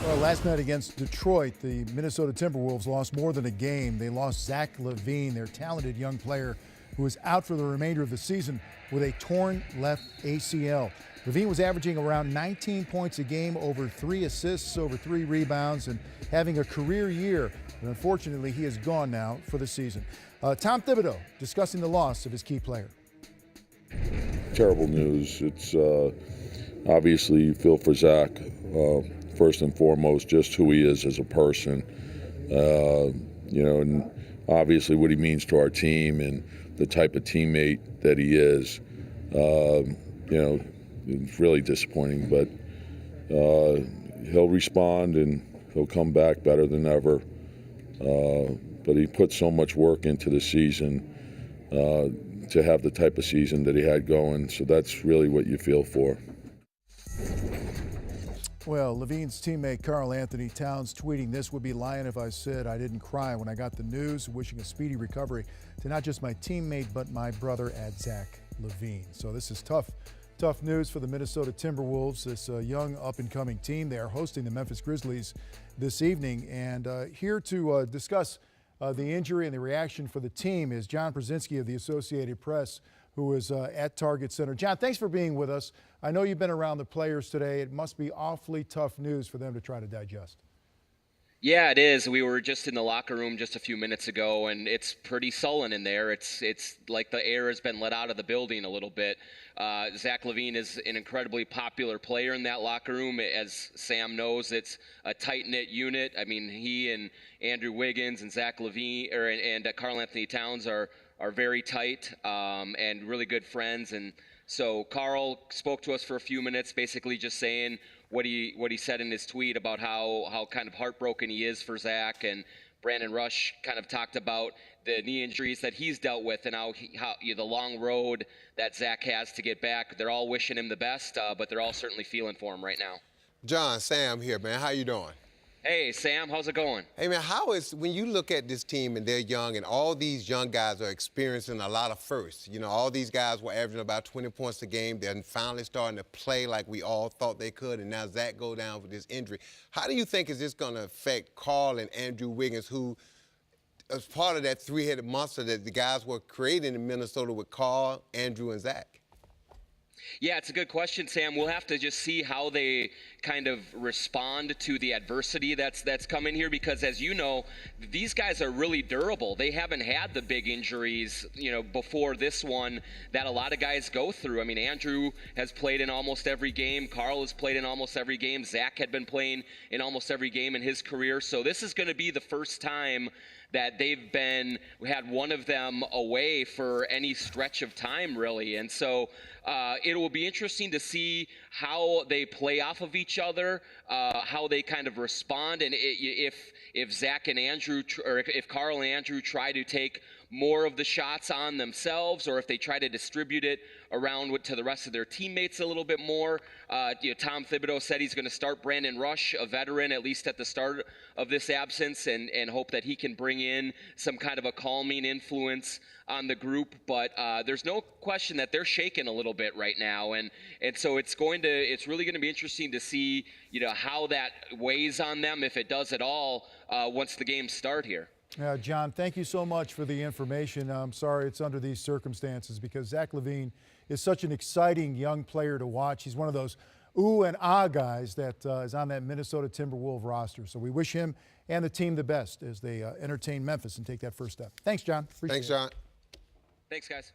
Well, last night against Detroit, the Minnesota Timberwolves lost more than a game. They lost Zach LaVine, their talented young player, who is out for the remainder of the season with a torn left ACL. LaVine was averaging around 19 points a game, over 3 assists, over 3 rebounds, and having a career year. But unfortunately, he is gone now for the season. Tom Thibodeau discussing the loss of his key player. Terrible news. It's obviously you feel for Zach. First and foremost, just who he is as a person, and obviously what he means to our team and the type of teammate that he is. It's really disappointing, but he'll respond and he'll come back better than ever. But he put so much work into the season to have the type of season that he had going, so that's really what you feel for. Well, LaVine's teammate Karl Anthony Towns tweeting, "This would be lying if I said I didn't cry when I got the news, wishing a speedy recovery to not just my teammate but my brother at Zach LaVine." So this is tough news for the Minnesota Timberwolves, this young up-and-coming team. They are hosting the Memphis Grizzlies this evening. And here to discuss the injury and the reaction for the team is John Brzezinski of the Associated Press, who is at Target Center. John, thanks for being with us. I know you've been around the players today. It must be awfully tough news for them to try to digest. Yeah, it is. We were just in the locker room just a few minutes ago, and it's pretty sullen in there. It's like the air has been let out of the building a little bit. Zach LaVine is an incredibly popular player in that locker room. As Sam knows, it's a tight-knit unit. I mean, he and Andrew Wiggins and Zach LaVine and Karl Anthony Towns are very tight and really good friends. And so Karl spoke to us for a few minutes, basically just saying what he said in his tweet about how kind of heartbroken he is for Zach. And Brandon Rush kind of talked about the knee injuries that he's dealt with and how the long road that Zach has to get back. They're all wishing him the best, but they're all certainly feeling for him right now. John, Sam here, man. How you doing? Hey, Sam, how's it going? Hey, man, when you look at this team and they're young and all these young guys are experiencing a lot of firsts. All these guys were averaging about 20 points a game. They're finally starting to play like we all thought they could, and now Zach go down with this injury. How do you think is this going to affect Karl and Andrew Wiggins, who is part of that three-headed monster that the guys were creating in Minnesota with Karl, Andrew, and Zach? Yeah, it's a good question, Sam. We'll have to just see how they kind of respond to the adversity that's coming here, because as you know, these guys are really durable. They haven't had the big injuries, before this one that a lot of guys go through. I mean, Andrew has played in almost every game. Karl has played in almost every game. Zach had been playing in almost every game in his career. So this is going to be the first time that they've had one of them away for any stretch of time, really. And so it will be interesting to see how they play off of each other, how they kind of respond, and if Zach and Andrew, or if Karl and Andrew try to take more of the shots on themselves, or if they try to distribute it around to the rest of their teammates a little bit more. Tom Thibodeau said he's going to start Brandon Rush, a veteran, at least at the start of this absence, and hope that he can bring in some kind of a calming influence on the group. But there's no question that they're shaking a little bit right now, and so it's really going to be interesting to see how that weighs on them, if it does at all, once the games start here. John, thank you so much for the information. I'm sorry it's under these circumstances, because Zach LaVine is such an exciting young player to watch. He's one of those ooh and ah guys that is on that Minnesota Timberwolves roster. So we wish him and the team the best as they entertain Memphis and take that first step. Thanks, John. Thanks, John. Thanks, guys.